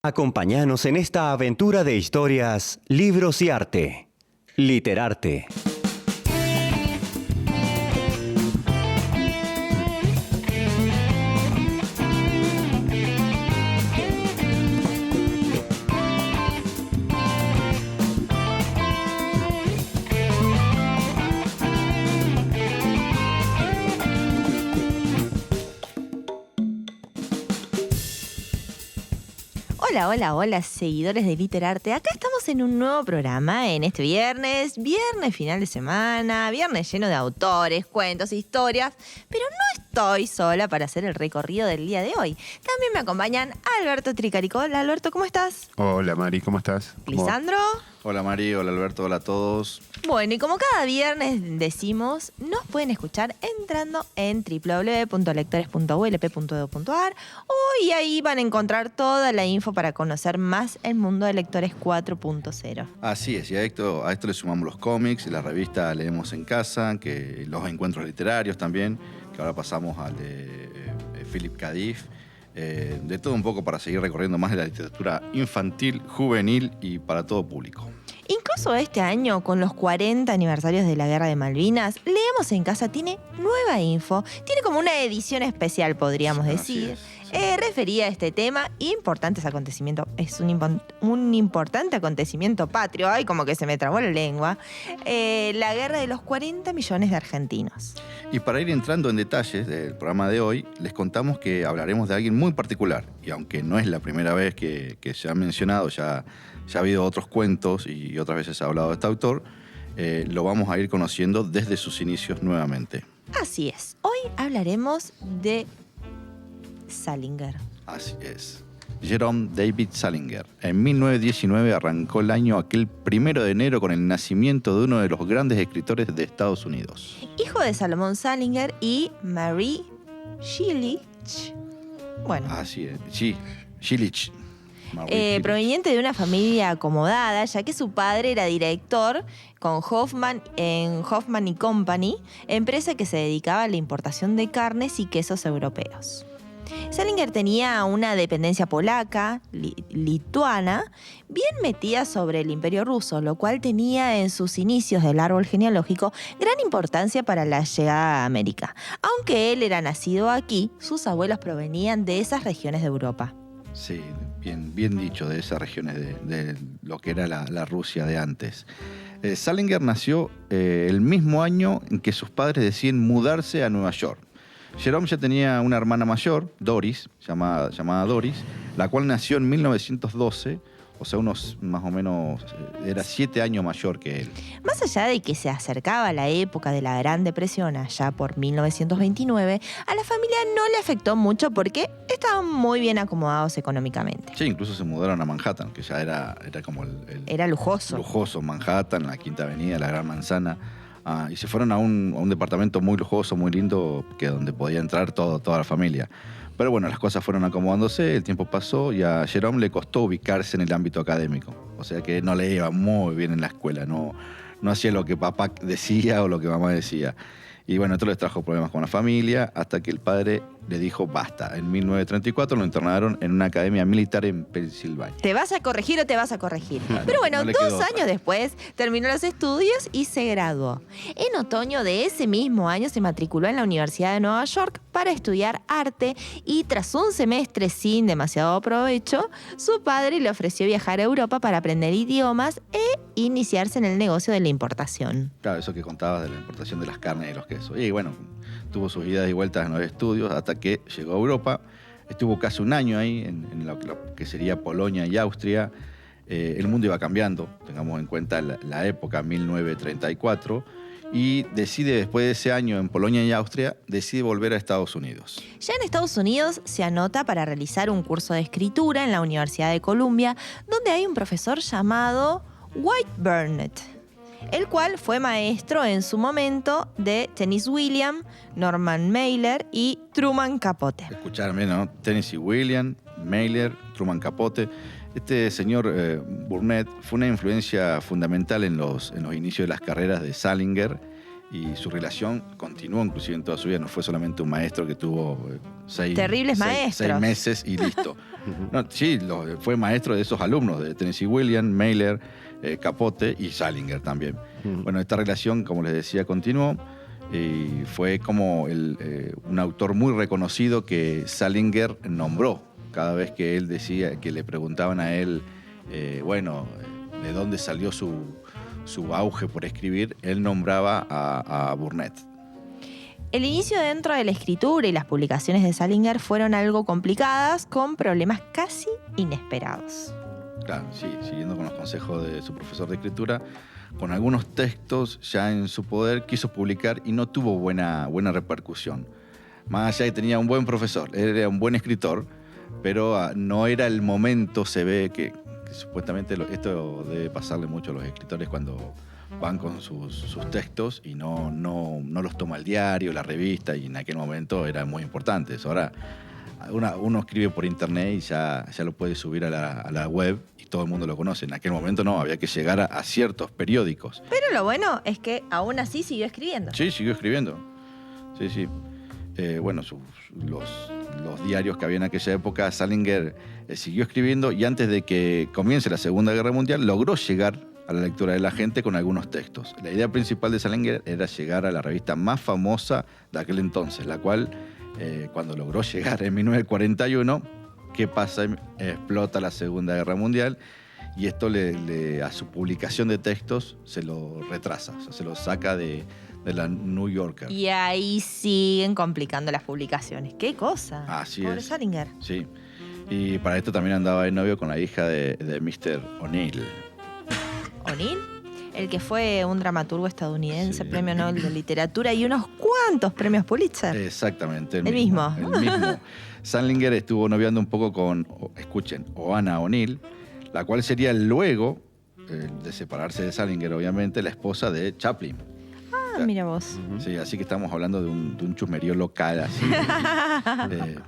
Acompáñanos en esta aventura de historias, libros y arte. Literarte. Hola, hola, seguidores de Literarte. Acá estamos en un nuevo programa en este viernes final de semana, viernes lleno de autores, cuentos, historias, pero no estoy sola para hacer el recorrido del día de hoy. También me acompañan Alberto Tricarico. Hola, Alberto, ¿cómo estás? Hola, Mari, ¿cómo estás? Lisandro. Hola Mari, hola Alberto, hola a todos. Bueno, y como cada viernes decimos, nos pueden escuchar entrando en www.lectores.ulp.edu.ar y ahí van a encontrar toda la info para conocer más el mundo de Lectores 4.0. Así es, y a esto le sumamos los cómics, la revista Leemos en Casa, que los encuentros literarios también, que ahora pasamos al de Philip K. Dick. De todo un poco para seguir recorriendo más de la literatura infantil, juvenil y para todo público. Incluso este año, con los 40 aniversarios de la Guerra de Malvinas, Leemos en Casa tiene nueva info. Tiene como una edición especial, podríamos decir. Referida a este tema, importantes acontecimientos. Es un importante acontecimiento patrio. Ay, como que se me trabó la lengua. La guerra de los 40 millones de argentinos. Y para ir entrando en detalles del programa de hoy, les contamos que hablaremos de alguien muy particular. Y aunque no es la primera vez que se ha mencionado, ya ha habido otros cuentos y otras veces se ha hablado de este autor, lo vamos a ir conociendo desde sus inicios nuevamente. Así es. Hoy hablaremos de Salinger. Así es. Jerome David Salinger. En 1919 arrancó el año aquel 1 de enero con el nacimiento de uno de los grandes escritores de Estados Unidos. Hijo de Salomón Salinger y Mary Shillich. Bueno. Así es. Sí, Shillich. Proveniente de una familia acomodada, ya que su padre era director con Hoffman en Hoffman y Company, empresa que se dedicaba a la importación de carnes y quesos europeos. Salinger tenía una dependencia polaca, lituana, bien metida sobre el Imperio ruso, lo cual tenía en sus inicios del árbol genealógico gran importancia para la llegada a América. Aunque él era nacido aquí, sus abuelos provenían de esas regiones de Europa. Sí, bien dicho, de esas regiones de lo que era la Rusia de antes. Salinger nació el mismo año en que sus padres deciden mudarse a Nueva York. Jerome ya tenía una hermana mayor, Doris, llamada Doris, la cual nació en 1912, o sea, unos más o menos, era 7 años mayor que él. Más allá de que se acercaba la época de la Gran Depresión, allá por 1929, a la familia no le afectó mucho porque estaban muy bien acomodados económicamente. Sí, incluso se mudaron a Manhattan, que ya era como Era lujoso. Lujoso, Manhattan, la Quinta Avenida, la Gran Manzana. Y se fueron a un departamento muy lujoso, muy lindo, donde podía entrar toda la familia. Pero bueno, las cosas fueron acomodándose, el tiempo pasó y a Jerome le costó ubicarse en el ámbito académico. O sea que no le iba muy bien en la escuela, no hacía lo que papá decía o lo que mamá decía. Y bueno, esto les trajo problemas con la familia hasta que el padre le dijo basta. En 1934 lo internaron en una academia militar en Pensilvania. ¿Te vas a corregir o te vas a corregir? Claro, pero bueno, no 2 años después terminó los estudios y se graduó. En otoño de ese mismo año se matriculó en la Universidad de Nueva York para estudiar arte y tras un semestre sin demasiado provecho, su padre le ofreció viajar a Europa para aprender idiomas e iniciarse en el negocio de la importación. Claro, eso que contabas de la importación de las carnes y los quesos. Y bueno, tuvo sus idas y vueltas en los estudios hasta que llegó a Europa. Estuvo casi un año ahí en lo que sería Polonia y Austria. El mundo iba cambiando, tengamos en cuenta la época, 1934, y decide después de ese año en Polonia y Austria, decide volver a Estados Unidos. Ya en Estados Unidos se anota para realizar un curso de escritura en la Universidad de Columbia, donde hay un profesor llamado White Burnett, el cual fue maestro en su momento de Tennessee Williams, Norman Mailer y Truman Capote. Escucharme, ¿no? Tennessee Williams, Mailer, Truman Capote. Este señor Burnett fue una influencia fundamental en los inicios de las carreras de Salinger y su relación continuó inclusive en toda su vida. No fue solamente un maestro que tuvo terribles maestros. 6 meses y listo. No, sí, fue maestro de esos alumnos, de Tennessee Williams, Mailer, Capote y Salinger también. Bueno, esta relación, como les decía, continuó y fue como un autor muy reconocido que Salinger nombró. Cada vez que él decía, que le preguntaban a él, de dónde salió su auge por escribir, él nombraba a Burnett. El inicio dentro de la escritura y las publicaciones de Salinger fueron algo complicadas, con problemas casi inesperados. Claro, sí, siguiendo con los consejos de su profesor de escritura, con algunos textos ya en su poder quiso publicar y no tuvo buena repercusión. Más allá de que tenía un buen profesor, él era un buen escritor, pero no era el momento, se ve que supuestamente esto debe pasarle mucho a los escritores cuando van con sus textos y no los toma el diario, la revista, y en aquel momento era muy importante eso. Ahora uno escribe por internet y ya lo puede subir a la web y todo el mundo lo conoce. En aquel momento no, había que llegar a ciertos periódicos. Pero lo bueno es que aún así siguió escribiendo. Sí, siguió escribiendo. Sí. Los diarios que había en aquella época, Salinger siguió escribiendo, y antes de que comience la Segunda Guerra Mundial logró llegar a la lectura de la gente con algunos textos. La idea principal de Salinger era llegar a la revista más famosa de aquel entonces, la cual, cuando logró llegar en 1941, ¿qué pasa? Explota la Segunda Guerra Mundial, y esto a su publicación de textos se lo retrasa, o sea, se lo saca de la New Yorker. Y ahí siguen complicando las publicaciones. ¡Qué cosa! Así Pobre es. Salinger. Sí. Y para esto también andaba de novio con la hija de Mr. O'Neill. ¿O'Neill? El que fue un dramaturgo estadounidense, Sí. premio Nobel de Literatura y unos cuantos premios Pulitzer. Exactamente. El mismo. El mismo. Salinger estuvo noviando un poco con, escuchen, Oana O'Neill, la cual sería luego, de separarse de Salinger, obviamente, la esposa de Chaplin. Ah, mira vos. Sí, así que estamos hablando de un chusmerío local, así.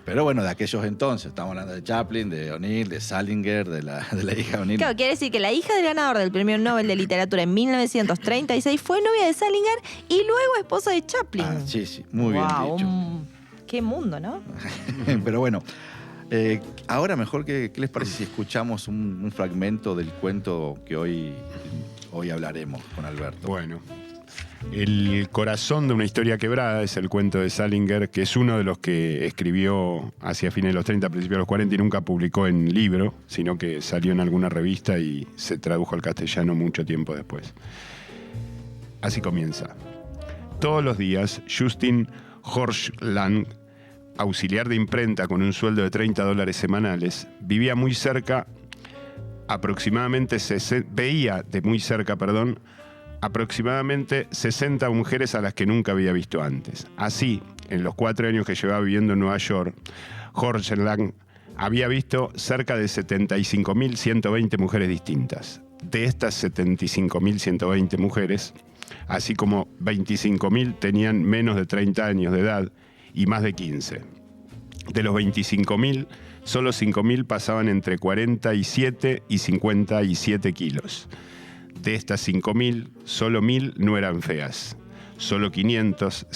Pero bueno, de aquellos entonces. Estamos hablando de Chaplin, de O'Neill, de Salinger, de la hija de O'Neill. Claro, quiere decir que la hija del ganador del premio Nobel de Literatura en 1936 fue novia de Salinger y luego esposa de Chaplin. Sí, muy bien dicho. Qué mundo, ¿no? Pero bueno, ahora mejor ¿qué les parece si escuchamos un fragmento del cuento que hoy hablaremos con Alberto? Bueno, el corazón de una historia quebrada es el cuento de Salinger, que es uno de los que escribió hacia fines de los 30, principios de los 40 y nunca publicó en libro, sino que salió en alguna revista y se tradujo al castellano mucho tiempo después. Así comienza. Todos los días, Justin Horschland, auxiliar de imprenta con un sueldo de $30 semanales, veía de muy cerca aproximadamente 60 mujeres a las que nunca había visto antes. Así, en los 4 años que llevaba viviendo en Nueva York, Horschland había visto cerca de 75.120 mujeres distintas. De estas 75.120 mujeres, así como 25.000 tenían menos de 30 años de edad y más de 15. De los 25.000, solo 5.000 pasaban entre 47 y 57 kilos. De estas 5.000, solo 1.000 no eran feas. Solo 500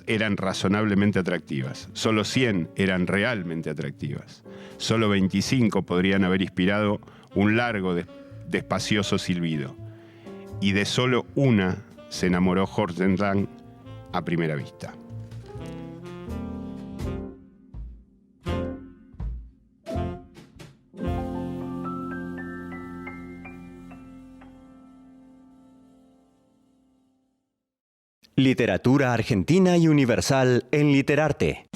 eran razonablemente atractivas. Solo 100 eran realmente atractivas. Solo 25 podrían haber inspirado un largo, despacioso silbido. Y de solo una se enamoró Horschland a primera vista. Literatura argentina y universal en Literarte.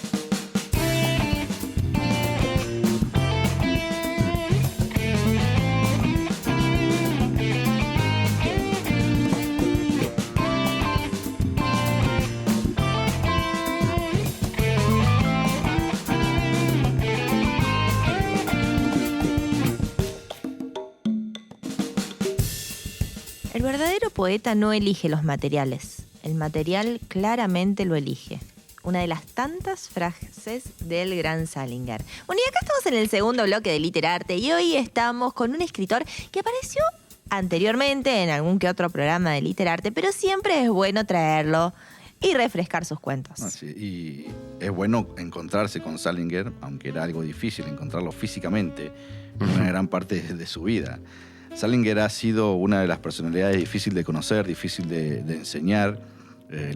El verdadero poeta no elige los materiales. El material claramente lo elige. Una de las tantas frases del gran Salinger. Bueno, y acá estamos en el segundo bloque de Literarte y hoy estamos con un escritor que apareció anteriormente en algún que otro programa de Literarte, pero siempre es bueno traerlo y refrescar sus cuentos. Sí, y es bueno encontrarse con Salinger, aunque era algo difícil encontrarlo físicamente, en una gran parte de su vida. Salinger ha sido una de las personalidades difíciles de conocer, difícil de enseñar.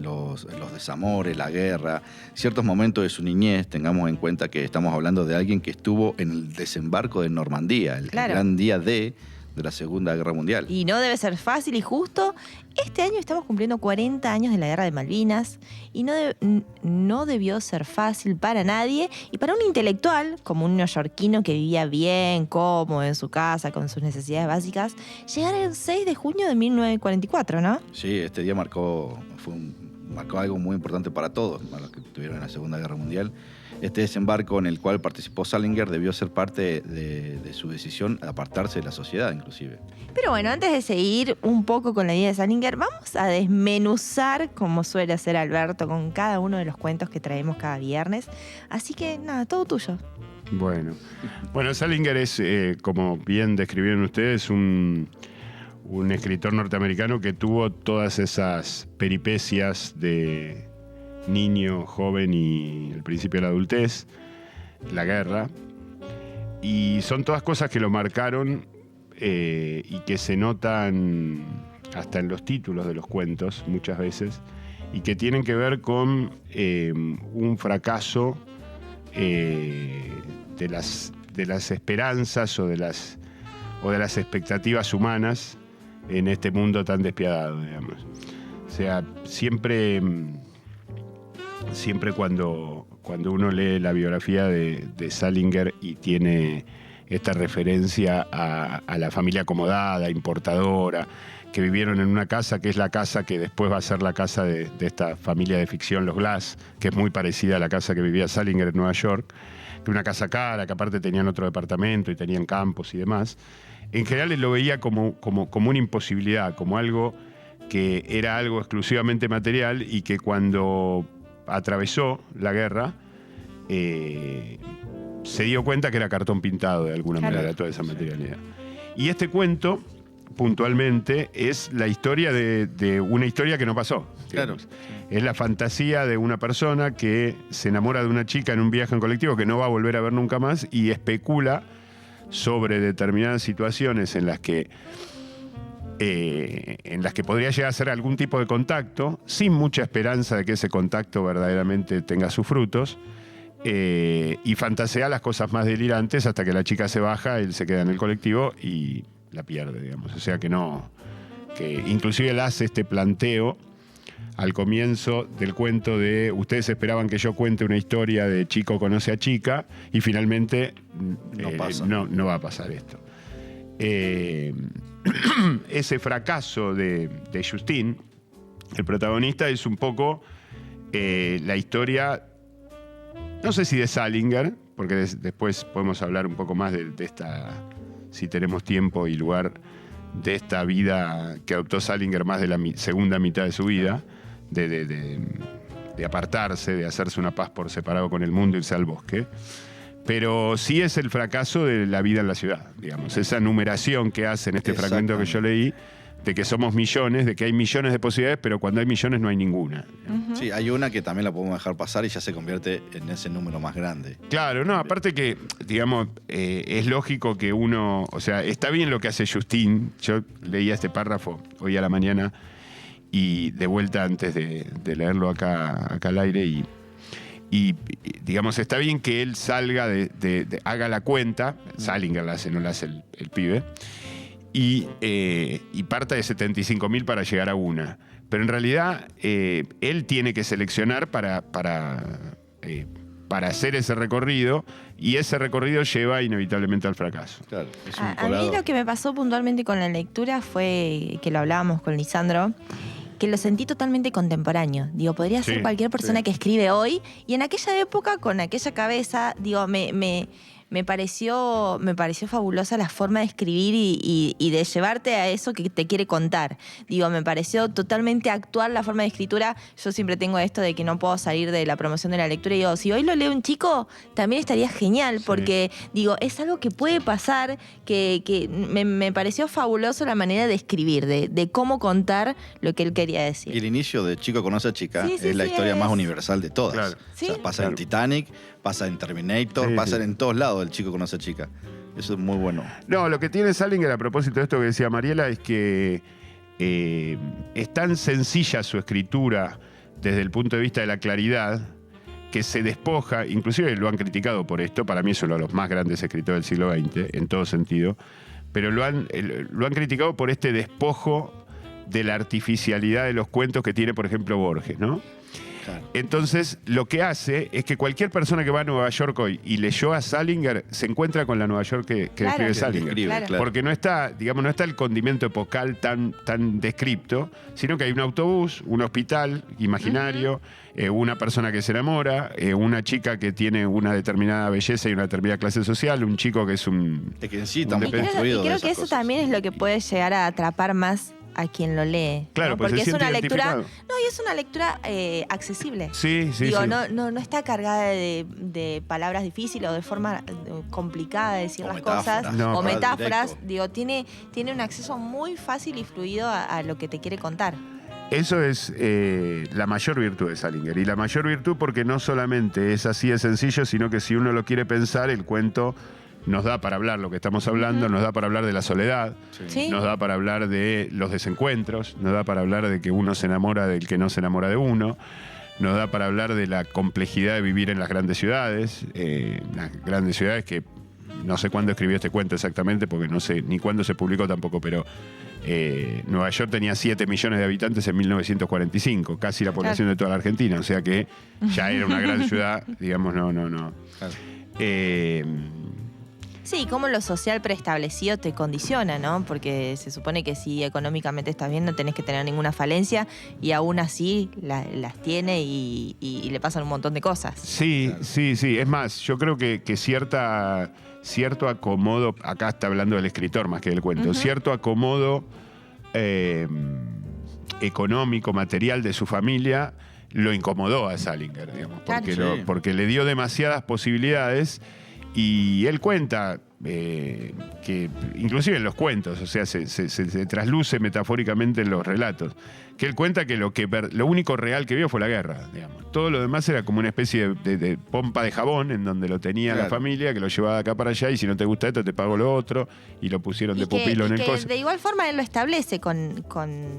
Los desamores, la guerra, ciertos momentos de su niñez. Tengamos en cuenta que estamos hablando de alguien que estuvo en el desembarco de Normandía, el gran día de la Segunda Guerra Mundial. Y no debe ser fácil y justo. Este año estamos cumpliendo 40 años de la Guerra de Malvinas y no debió ser fácil para nadie. Y para un intelectual, como un neoyorquino que vivía bien, cómodo en su casa, con sus necesidades básicas, llegar el 6 de junio de 1944, ¿no? Sí, este día marcó algo muy importante para todos, para los que estuvieron en la Segunda Guerra Mundial. Este desembarco en el cual participó Salinger debió ser parte de su decisión de apartarse de la sociedad, inclusive. Pero bueno, antes de seguir un poco con la vida de Salinger, vamos a desmenuzar, como suele hacer Alberto, con cada uno de los cuentos que traemos cada viernes. Así que nada, todo tuyo. Bueno, Salinger es, como bien describieron ustedes, un escritor norteamericano que tuvo todas esas peripecias de niño, joven y el principio de la adultez, la guerra, y son todas cosas que lo marcaron y que se notan hasta en los títulos de los cuentos muchas veces, y que tienen que ver con un fracaso de las esperanzas o de las expectativas humanas en este mundo tan despiadado, digamos. O sea, siempre cuando uno lee la biografía de Salinger y tiene esta referencia a la familia acomodada, importadora, que vivieron en una casa que es la casa que después va a ser la casa de esta familia de ficción, los Glass, que es muy parecida a la casa que vivía Salinger en Nueva York, que una casa cara, que aparte tenían otro departamento y tenían campos y demás. En general él lo veía como una imposibilidad, como algo que era algo exclusivamente material y que cuando atravesó la guerra se dio cuenta que era cartón pintado de alguna manera toda esa materialidad. Y este cuento, puntualmente, es la historia de una historia que no pasó. Claro. Es la fantasía de una persona que se enamora de una chica en un viaje en colectivo que no va a volver a ver nunca más y especula sobre determinadas situaciones en las que podría llegar a ser algún tipo de contacto, sin mucha esperanza de que ese contacto verdaderamente tenga sus frutos, y fantasea las cosas más delirantes hasta que la chica se baja, él se queda en el colectivo y la pierde, digamos. O sea que inclusive él hace este planteo al comienzo del cuento de ustedes esperaban que yo cuente una historia de chico conoce a chica y finalmente no va a pasar esto. Ese fracaso de Justin, el protagonista, es un poco la historia, no sé si de Salinger, porque después podemos hablar un poco más de esta, si tenemos tiempo y lugar, de esta vida que adoptó Salinger más de la segunda mitad de su vida, de apartarse, de hacerse una paz por separado con el mundo, irse al bosque. Pero sí es el fracaso de la vida en la ciudad, digamos. Esa numeración que hace en este fragmento que yo leí, de que somos millones, de que hay millones de posibilidades, pero cuando hay millones no hay ninguna. Uh-huh. Sí, hay una que también la podemos dejar pasar y ya se convierte en ese número más grande. Claro, no, aparte que, digamos, es lógico que uno, o sea, está bien lo que hace Justin. Yo leía este párrafo hoy a la mañana y de vuelta antes de leerlo acá al aire y digamos, está bien que él salga haga la cuenta, Salinger la hace, no la hace el pibe, y parta de 75.000 para llegar a una. Pero en realidad él tiene que seleccionar para hacer ese recorrido, y ese recorrido lleva inevitablemente al fracaso. Claro, es a mí lo que me pasó puntualmente con la lectura fue que lo hablábamos con Lisandro, que lo sentí totalmente contemporáneo. Digo, podría ser cualquier persona que escribe hoy, y en aquella época, con aquella cabeza, digo, me me pareció fabulosa la forma de escribir y de llevarte a eso que te quiere contar. Digo, me pareció totalmente actual la forma de escritura. Yo siempre tengo esto de que no puedo salir de la promoción de la lectura y digo, si hoy lo lee un chico, también estaría genial, porque digo, es algo que puede pasar, que me pareció fabuloso la manera de escribir, de cómo contar lo que él quería decir. Y el inicio de Chico conoce a Chica Sí, sí, es la sí, historia es. más universal de todas. Claro. Sí. O sea, pasa en Titanic, pasa en Terminator, Sí, pasa sí. en todos lados el Chico conoce a Chica. Eso es muy bueno. No, lo que tiene Salinger a propósito de esto que decía Mariela es que es tan sencilla su escritura desde el punto de vista de la claridad que se despoja, inclusive lo han criticado por esto, para mí es uno de los más grandes escritores del siglo XX, en todo sentido, pero lo han criticado por este despojo de la artificialidad de los cuentos que tiene, por ejemplo, Borges, ¿no? Claro. Entonces, lo que hace es que cualquier persona que va a Nueva York hoy y leyó a Salinger se encuentra con la Nueva York que Claro. describe Que Salinger. describe, Claro. claro. Porque no está, digamos, no está el condimento epocal tan descripto, sino que hay un autobús, un hospital imaginario, una persona que se enamora, una chica que tiene una determinada belleza y una determinada clase social, un chico que es un... Es que en sí está muy Y creo construido de que esas eso cosas. también es lo que puede llegar a atrapar más a quien lo lee. Claro, ¿no? pues Porque se es una siente lectura. identificado. No, y es una lectura accesible. Sí, sí, Digo, sí. no está cargada de palabras difíciles o de forma complicada de decir O las metáforas. cosas. No, o claro, metáforas. directo. Digo, tiene un acceso muy fácil y fluido a lo que te quiere contar. Eso es la mayor virtud de Salinger. Y la mayor virtud porque no solamente es así de sencillo, sino que si uno lo quiere pensar, el cuento nos da para hablar lo que estamos hablando, nos da para hablar de la soledad, Sí. nos da para hablar de los desencuentros, nos da para hablar de que uno se enamora del que no se enamora de uno, nos da para hablar de la complejidad de vivir en las grandes ciudades, que no sé cuándo escribió este cuento exactamente, porque no sé ni cuándo se publicó tampoco, pero Nueva York tenía 7 millones de habitantes en 1945, casi la población de toda la Argentina, o sea que ya era una gran ciudad, digamos, no. Claro. Sí, cómo lo social preestablecido te condiciona, ¿no? Porque se supone que si económicamente estás bien no tenés que tener ninguna falencia y aún así las tiene y le pasan un montón de cosas. Sí, Claro. sí. Es más, yo creo que cierto acomodo, acá está hablando del escritor más que del cuento, cierto acomodo económico, material de su familia lo incomodó a Salinger, digamos, porque, Claro. Sí. porque le dio demasiadas posibilidades y él cuenta que, inclusive en los cuentos, o sea, se trasluce metafóricamente en los relatos, que él cuenta que lo único real que vio fue la guerra, digamos. Todo lo demás era como una especie de pompa de jabón en donde lo tenía la Claro. familia, que lo llevaba de acá para allá y si no te gusta esto te pago lo otro y lo pusieron de pupilo en el coso. De igual forma él lo establece con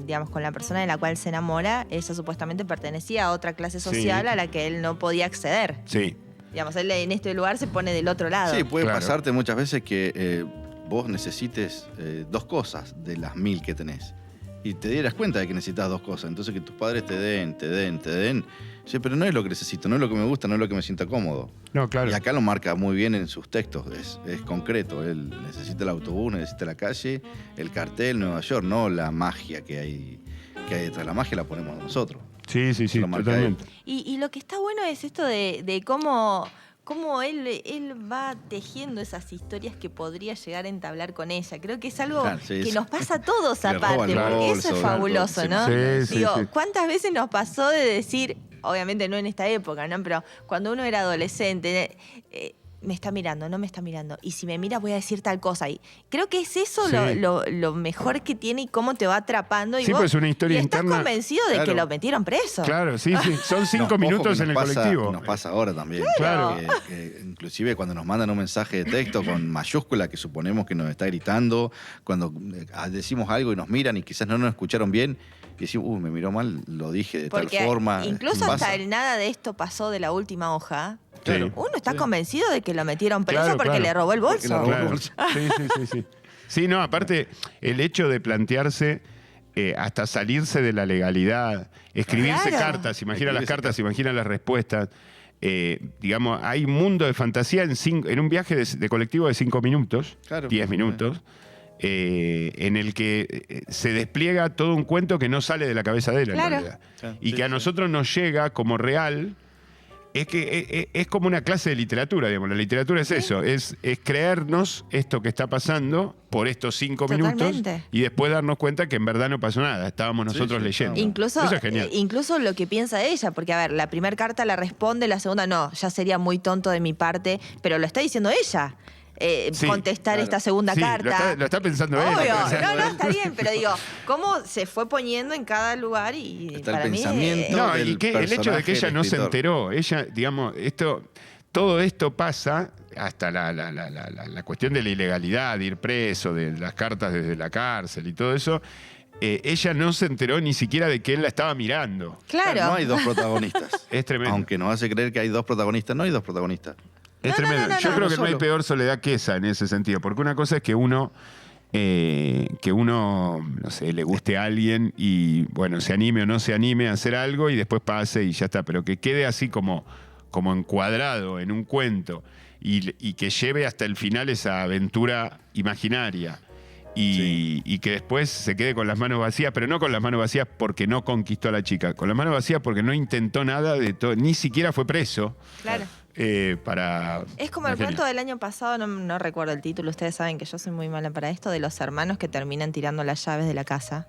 la persona de la cual se enamora. Ella supuestamente pertenecía a otra clase social Sí. a la que él no podía acceder. Sí, Digamos, él en este lugar se pone del otro lado. Sí, puede Claro. pasarte muchas veces que vos necesites 2 cosas de las 1000 que tenés. Y te dieras cuenta de que necesitas 2 cosas. Entonces que tus padres te den. Sí, pero no es lo que necesito, no es lo que me gusta, no es lo que me sienta cómodo. no, claro. Y acá lo marca muy bien en sus textos, es concreto. Él necesita el autobús, necesita la calle, el cartel, Nueva York, no la magia que hay detrás. La magia la ponemos nosotros. Sí, lo marca totalmente. Y lo que está bueno es esto de cómo él va tejiendo esas historias que podría llegar a entablar con ella. Creo que es algo Claro, sí, que sí. nos pasa a todos Le roba aparte, el porque eso bolso, es fabuloso, sí, ¿no? sí, Digo, sí. ¿cuántas veces nos pasó de decir, obviamente no en esta época, ¿no? Pero cuando uno era adolescente, me está mirando, no me está mirando. Y si me mira voy a decir tal cosa. Y creo que es eso Sí. lo mejor que tiene y cómo te va atrapando. Y Sí, vos, pues una historia y estás interna. convencido de Claro. que lo metieron preso. Claro, sí. Son 5 Ojo minutos que en el nos pasa- colectivo. Nos pasa ahora también. Claro. Que inclusive cuando nos mandan un mensaje de texto con mayúscula que suponemos que nos está gritando, cuando decimos algo y nos miran y quizás no nos escucharon bien, y decimos, me miró mal, lo dije de Porque tal forma. incluso Pasa. hasta el nada de esto pasó de la última hoja. Claro. Uno está Sí. convencido de que lo metieron preso Claro, porque claro. le robó el Porque le bolso. robó el Claro. bolso. Sí. Sí, no, aparte, el hecho de plantearse hasta salirse de la legalidad, escribirse Claro. cartas, imagina las Escribirse cartas, imagina las respuestas. Digamos, hay un mundo de fantasía en un viaje de colectivo de 5 minutos, Claro. 10 minutos, en el que se despliega todo un cuento que no sale de la cabeza de él, en Claro. realidad. Claro. Y Sí, que a sí. nosotros nos llega como real Es que es como una clase de literatura, digamos. La literatura es eso, es creernos esto que está pasando por estos 5 minutos Totalmente. y después darnos cuenta que en verdad no pasó nada, estábamos nosotros sí, leyendo. Incluso, Eso es genial. incluso lo que piensa ella, porque a ver, la primera carta la responde, la segunda no, ya sería muy tonto de mi parte, pero lo está diciendo ella. Sí, contestar claro. esta segunda Sí, carta. lo está pensando él. Obvio, O sea, no, está bien, pero digo, cómo se fue poniendo en cada lugar y Está el para mí pensamiento. No, del y que el hecho de que ella personaje, no el se escritor. enteró, ella, digamos, todo esto pasa hasta la cuestión de la ilegalidad, de ir preso, de las cartas desde la cárcel y todo eso. Ella no se enteró ni siquiera de que él la estaba mirando. Claro. No hay dos protagonistas. Es tremendo. Aunque nos hace creer que hay dos protagonistas, no hay dos protagonistas. Es No, tremendo. no, no, Yo no, creo no que no hay solo. peor soledad que esa en ese sentido. Porque una cosa es que uno, no sé, le guste a alguien y, bueno, se anime o no se anime a hacer algo y después pase y ya está. Pero que quede así como encuadrado en un cuento y que lleve hasta el final esa aventura imaginaria. Y que después se quede con las manos vacías, pero no con las manos vacías porque no conquistó a la chica, con las manos vacías porque no intentó nada de todo, ni siquiera fue preso. Claro. Para... Es como el Genial. cuento del año pasado, no recuerdo el título, ustedes saben que yo soy muy mala para esto, de los hermanos que terminan tirando las llaves de la casa.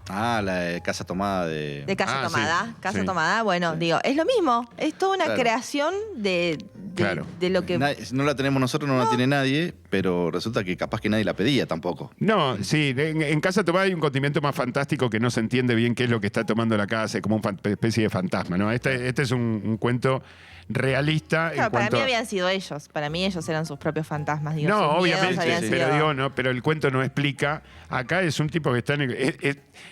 Ah, la de Casa Tomada de... De Casa Ah, Tomada. sí, Casa sí. Tomada, bueno, Sí. digo, es lo mismo. Es toda una Claro. creación de Claro. lo que. No la tenemos nosotros, no la tiene nadie, pero resulta que capaz que nadie la pedía tampoco. No, sí, en Casa Tomada hay un condimento más fantástico que no se entiende bien qué es lo que está tomando la casa, es como una especie de fantasma, ¿no? Este es un cuento realista. Claro, en para cuanto mí a- habían sido ellos. Para mí ellos eran sus propios fantasmas. Digo, No, sus miedos obviamente, habían sí, pero sido- digo, no, pero el cuento no explica. Acá es un tipo que está en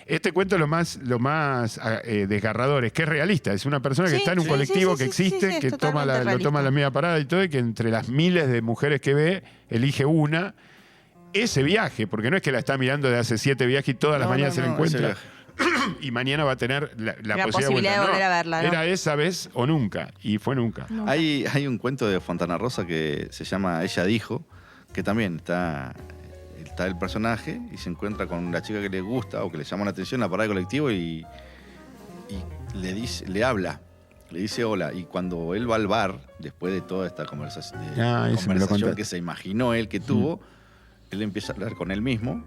este cuento es lo más desgarrador, es que es realista. Es una persona que Sí, está en un sí, colectivo sí, que sí, existe, sí, es que toma totalmente lo toma realista. la media parada y todo, y que entre las miles de mujeres que ve, elige una. Ese viaje, porque no es que la está mirando de hace 7 viajes y todas las No, mañanas no, se la no, encuentra. ese viaje. Y mañana va a tener la posibilidad de vuelta. volver a verla, ¿no? Era esa vez o nunca, y fue nunca. Hay un cuento de Fontana Rosa que se llama Ella dijo, que también está el personaje y se encuentra con la chica que le gusta o que le llama la atención en la parada de colectivo y le habla, le dice hola. Y cuando él va al bar, después de toda esta conversación, Ese me lo contaste. que se imaginó él que tuvo, él empieza a hablar con él mismo.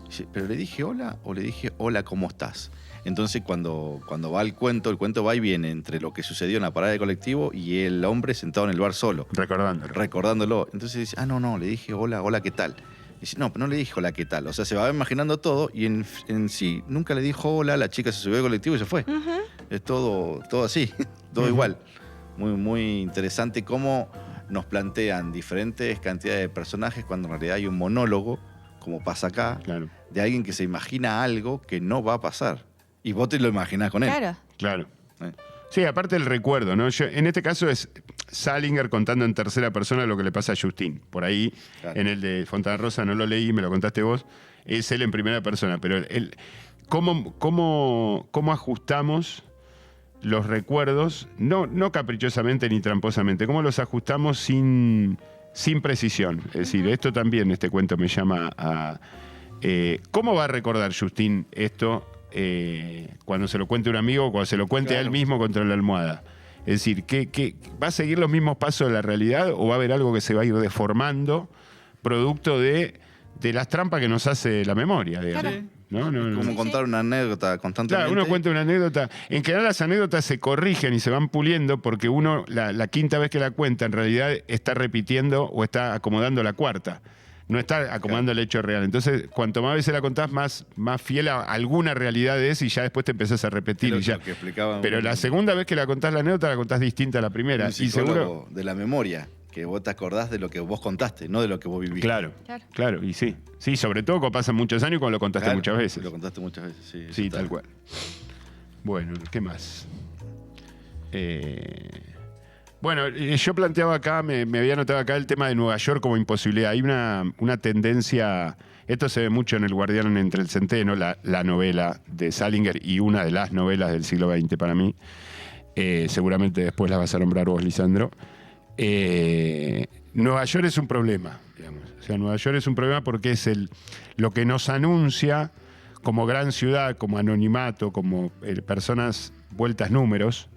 Dice, ¿pero le dije hola o le dije hola, ¿cómo estás? Entonces cuando va el cuento va y viene entre lo que sucedió en la parada de colectivo y el hombre sentado en el bar solo, Recordándolo. recordándolo. Entonces dice, no, le dije hola, hola, ¿qué tal? Dice, no, pero no le dije hola, ¿qué tal? O sea, se va imaginando todo y en sí nunca le dijo hola, la chica se subió al colectivo y se fue. Ujú. Es todo así, todo igual. Muy, muy interesante cómo nos plantean diferentes cantidades de personajes cuando en realidad hay un monólogo, como pasa acá, Claro. de alguien que se imagina algo que no va a pasar. Y vos te lo imaginás con él. Claro. Claro. ¿Eh? Sí, aparte del recuerdo, ¿no? En este caso es Salinger contando en tercera persona lo que le pasa a Justin. Por ahí, Claro. en el de Fontana Rosa no lo leí, me lo contaste vos. Es él en primera persona, pero ¿cómo ajustamos los recuerdos, no caprichosamente ni tramposamente, cómo los ajustamos sin precisión? Es decir, esto también, este cuento me llama a... ¿Cómo va a recordar Justin esto cuando se lo cuente un amigo o cuando se lo cuente a él Claro. mismo contra la almohada? Es decir, ¿qué va a seguir los mismos pasos de la realidad o va a haber algo que se va a ir deformando producto de las trampas que nos hace la memoria, digamos? Claro. No. Como Sí, contar una anécdota constantemente. Claro, uno cuenta una anécdota. En general las anécdotas se corrigen y se van puliendo porque uno, la quinta vez que la cuenta, en realidad está repitiendo o está acomodando la cuarta. No está acomodando el hecho real. Entonces, cuanto más veces la contás, más fiel a alguna realidad es y ya después te empezás a repetir. Lo Y ya. que explicaba Pero un- la segunda vez que la contás la anécdota, la contás distinta a la primera. un Y psicólogo seguro... de la memoria, que vos te acordás de lo que vos contaste, no de lo que vos viviste. Claro, y sí. Sí, sobre todo cuando pasan muchos años y cuando lo contaste Claro, muchas veces. Lo contaste muchas veces, sí. eso Sí, está. tal cual. Bueno, ¿qué más? Bueno, yo planteaba acá, me había notado acá el tema de Nueva York como imposibilidad. Hay una tendencia, esto se ve mucho en El Guardián entre el Centeno, la novela de Salinger y una de las novelas del siglo XX para mí. Seguramente después la vas a nombrar vos, Lisandro. Nueva York es un problema, digamos. O sea, Nueva York es un problema porque es lo que nos anuncia como gran ciudad, como anonimato, como personas vueltas números,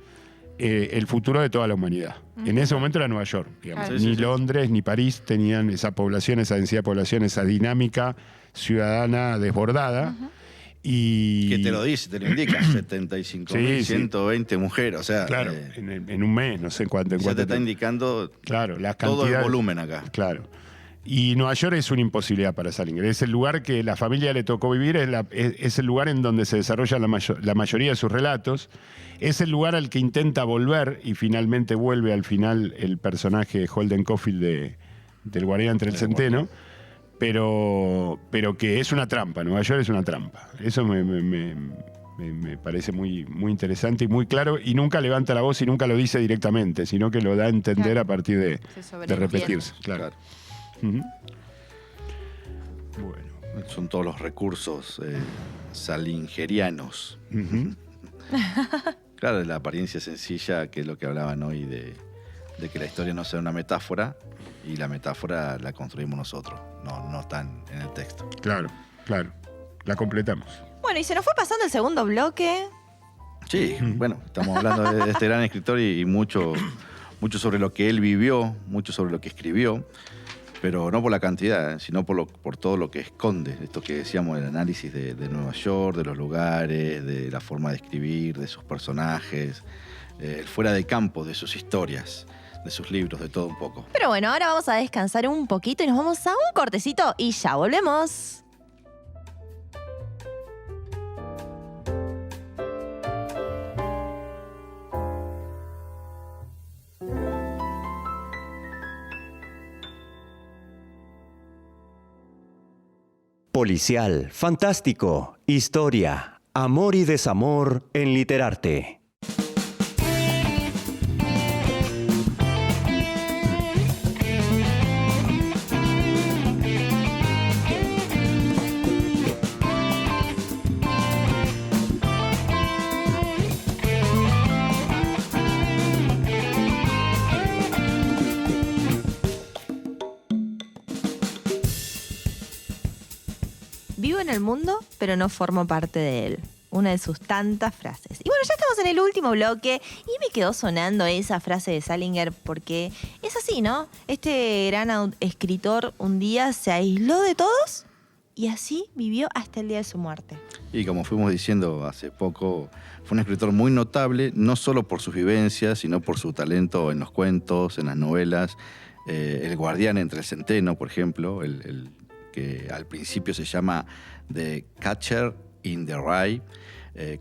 el futuro de toda la humanidad. En ese momento era Nueva York, digamos. Claro. Ni Londres ni París tenían esa población, esa densidad de población, esa dinámica ciudadana desbordada. Y Que te lo dice, te lo indica, 75.120 mujeres, o sea, claro, en un mes, no sé cuánto. ya te está indicando claro, las todo el cantidades. volumen acá. Claro. Y Nueva York es una imposibilidad para Salinger. Es el lugar que la familia le tocó vivir, es el lugar en donde se desarrolla la mayoría de sus relatos. Es el lugar al que intenta volver y finalmente vuelve al final el personaje Holden Caulfield del Guardián entre el Centeno. Pero que es una trampa, Nueva York es una trampa. Eso me parece muy, muy interesante y muy claro, y nunca levanta la voz y nunca lo dice directamente, sino que lo da a entender Claro. a partir de sobreentiende. repetirse. Claro. Ujú. Bueno. Son todos los recursos salingerianos. Ujú. Claro, la apariencia sencilla, que es lo que hablaban hoy de que la historia no sea una metáfora, y la metáfora la construimos nosotros, no está en el texto. Claro, claro. La completamos. Bueno, y se nos fue pasando el segundo bloque. Sí, bueno, estamos hablando de este gran escritor y mucho sobre lo que él vivió, mucho sobre lo que escribió, pero no por la cantidad, sino por todo lo que esconde. Esto que decíamos, el análisis de Nueva York, de los lugares, de la forma de escribir, de sus personajes, el fuera de campo de sus historias, de sus libros, de todo un poco. Pero bueno, ahora vamos a descansar un poquito y nos vamos a un cortecito y ya volvemos. Policial, fantástico, historia, amor y desamor en Literarte. Vivo en el mundo, pero no formo parte de él. Una de sus tantas frases. Y bueno, ya estamos en el último bloque y me quedó sonando esa frase de Salinger porque es así, ¿no? Este gran escritor un día se aisló de todos y así vivió hasta el día de su muerte. Y como fuimos diciendo hace poco, fue un escritor muy notable, no solo por sus vivencias, sino por su talento en los cuentos, en las novelas. El Guardián entre el Centeno, por ejemplo, el que al principio se llama The Catcher in the Rye,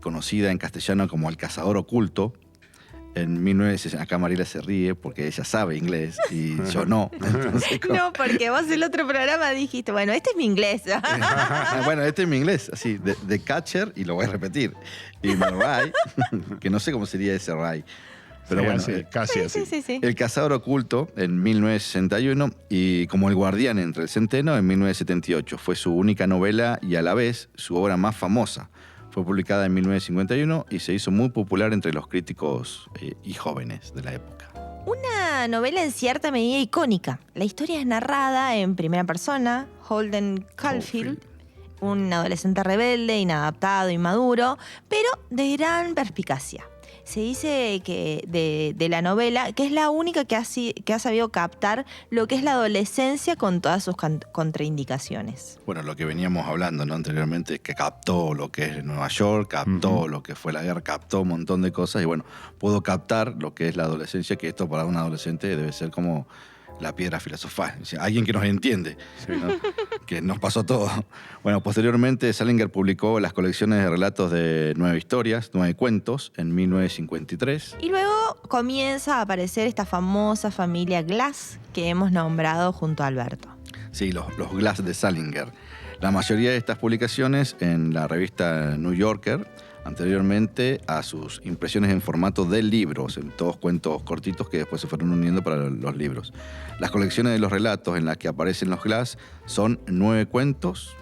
conocida en castellano como El Cazador Oculto. En 1960, acá Mariela se ríe porque ella sabe inglés y yo no. Entonces, No, porque vos el otro programa dijiste, bueno, este es mi inglés. bueno, este es mi inglés, así, The Catcher, y lo voy a repetir, in the Rye, que no sé cómo sería ese Rye. Pero Sí, bueno, así, casi así. Sí. El Cazador Oculto en 1961 y como El Guardián entre el Centeno en 1978. Fue su única novela y a la vez su obra más famosa. Fue publicada en 1951 y se hizo muy popular entre los críticos y jóvenes de la época. Una novela en cierta medida icónica. La historia es narrada en primera persona. Holden Caulfield, un adolescente rebelde, inadaptado, inmaduro, pero de gran perspicacia. Se dice que de la novela que es la única que ha sabido captar lo que es la adolescencia con todas sus contraindicaciones. Bueno, lo que veníamos hablando, ¿no? Anteriormente, que captó lo que es Nueva York, captó lo que fue la guerra, captó un montón de cosas y bueno, pudo captar lo que es la adolescencia, que esto para un adolescente debe ser como la piedra filosofal. O sea, alguien que nos entiende, ¿no? Que nos pasó todo. Bueno, posteriormente Salinger publicó las colecciones de relatos de 9 historias, 9 cuentos, en 1953. Y luego comienza a aparecer esta famosa familia Glass que hemos nombrado junto a Alberto. Sí, los Glass de Salinger. La mayoría de estas publicaciones en la revista New Yorker, anteriormente a sus impresiones en formato de libros, en todos cuentos cortitos que después se fueron uniendo para los libros. Las colecciones de los relatos en las que aparecen los Glass son 9 cuentos,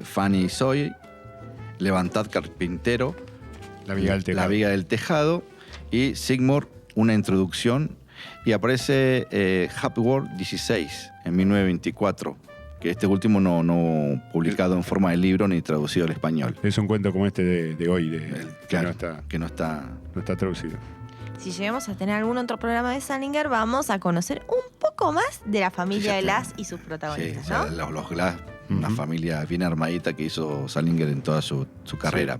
Fanny y Zoe, Levantad Carpintero, La Viga del Tejado. La Viga del Tejado y Sigmund, una introducción, y aparece Happy World 16 en 1924, que este último no publicado en forma de libro ni traducido al español. Es un cuento como este de hoy, que Claro, no está que no está... traducido. si lleguemos a tener algún otro programa de Salinger, vamos a conocer un poco más de la familia Sí, Glass y sus protagonistas, Sí, ¿no? ya los Glass, una familia bien armadita que hizo Salinger en toda su carrera.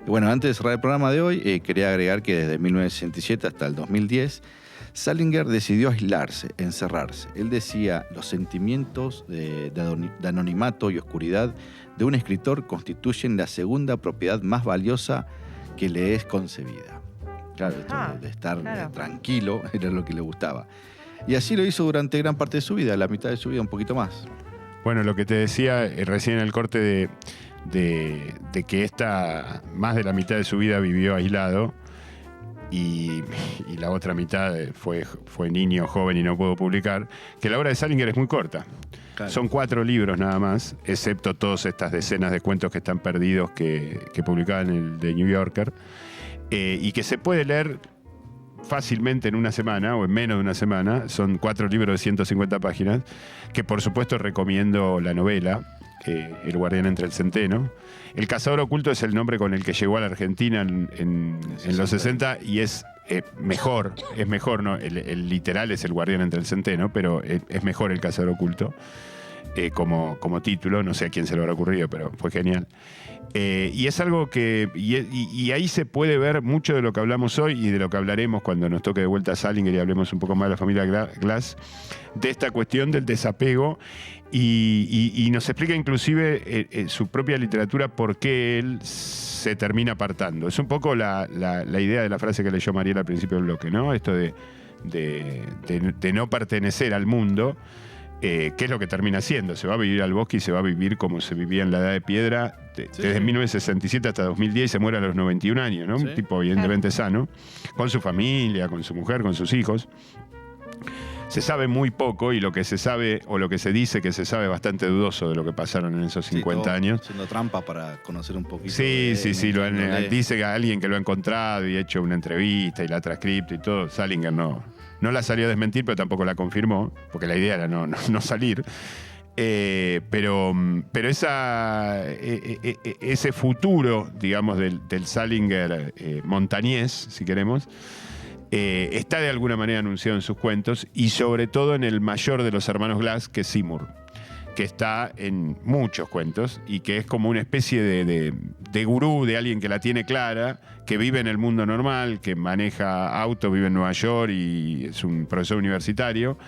Y bueno, antes de cerrar el programa de hoy, quería agregar que desde 1967 hasta el 2010, Salinger decidió aislarse, encerrarse. Él decía, los sentimientos de anonimato y oscuridad de un escritor constituyen la segunda propiedad más valiosa que le es concebida. Claro, esto de estar tranquilo era lo que le gustaba. Y así lo hizo durante gran parte de su vida, la mitad de su vida, un poquito más. Bueno, lo que te decía recién en el corte de que más de la mitad de su vida vivió aislado y la otra mitad fue niño, joven y no pudo publicar, que la obra de Salinger es muy corta. Claro. Son 4 libros nada más, excepto todas estas decenas de cuentos que están perdidos que publicaba en el The New Yorker, y que se puede leer fácilmente en una semana o en menos de una semana. Son 4 libros de 150 páginas, que por supuesto recomiendo la novela, El guardián entre el centeno. El cazador oculto es el nombre con el que llegó a la Argentina en los 60 y es mejor, ¿no? El literal es El guardián entre el centeno, pero es mejor El cazador oculto como título. No sé a quién se lo habrá ocurrido, pero fue genial. Y es algo que... Y ahí se puede ver mucho de lo que hablamos hoy y de lo que hablaremos cuando nos toque de vuelta a Salinger y hablemos un poco más de la familia Glass, de esta cuestión del desapego y nos explica inclusive su propia literatura por qué él se termina apartando. Es un poco la idea de la frase que leyó Mariela al principio del bloque, ¿no? Esto de no pertenecer al mundo. ¿Qué es lo que termina haciendo? Se va a vivir al bosque y se va a vivir como se vivía en la Edad de Piedra desde 1967 hasta 2010 y se muere a los 91 años, ¿no? Sí. Un tipo evidentemente sano, con su familia, con su mujer, con sus hijos. Se sabe muy poco y lo que se sabe o lo que se dice que se sabe bastante dudoso de lo que pasaron en esos 50 años. Haciendo trampa para conocer un poquito. Sí. Dice que alguien que lo ha encontrado y ha hecho una entrevista y la ha transcripto y todo. Salinger no la salió a desmentir, pero tampoco la confirmó, porque la idea era no salir. Pero ese futuro, digamos, del Salinger montañés, si queremos, está de alguna manera anunciado en sus cuentos y sobre todo en el mayor de los hermanos Glass, que es Seymour, que está en muchos cuentos y que es como una especie de gurú, de alguien que la tiene clara, que vive en el mundo normal, que maneja auto, vive en Nueva York y es un profesor universitario,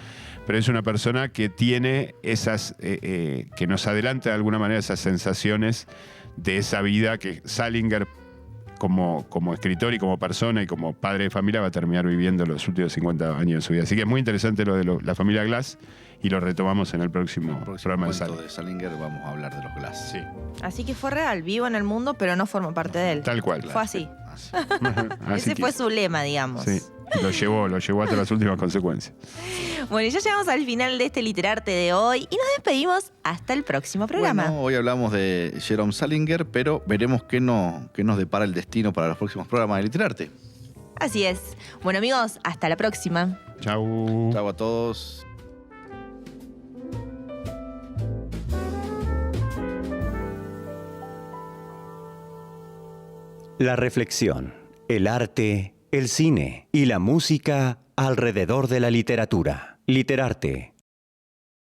pero es una persona que tiene que nos adelanta de alguna manera esas sensaciones de esa vida que Salinger como escritor y como persona y como padre de familia va a terminar viviendo los últimos 50 años de su vida. Así que es muy interesante lo de la familia Glass y lo retomamos en el próximo programa de Salinger. Vamos a hablar de los Glass. Sí. Así que fue real, vivo en el mundo, pero no formo parte de él. Tal cual. Fue así. Así Ese fue su lema, digamos. Sí, lo llevó hasta las últimas consecuencias. Bueno, y ya llegamos al final de este Literarte de hoy y nos despedimos hasta el próximo programa. Bueno, hoy hablamos de Jerome Salinger, pero veremos qué nos depara el destino para los próximos programas de Literarte. Así es. Bueno, amigos, hasta la próxima. Chau. Chau a todos. La reflexión, el arte, el cine y la música alrededor de la literatura. Literarte.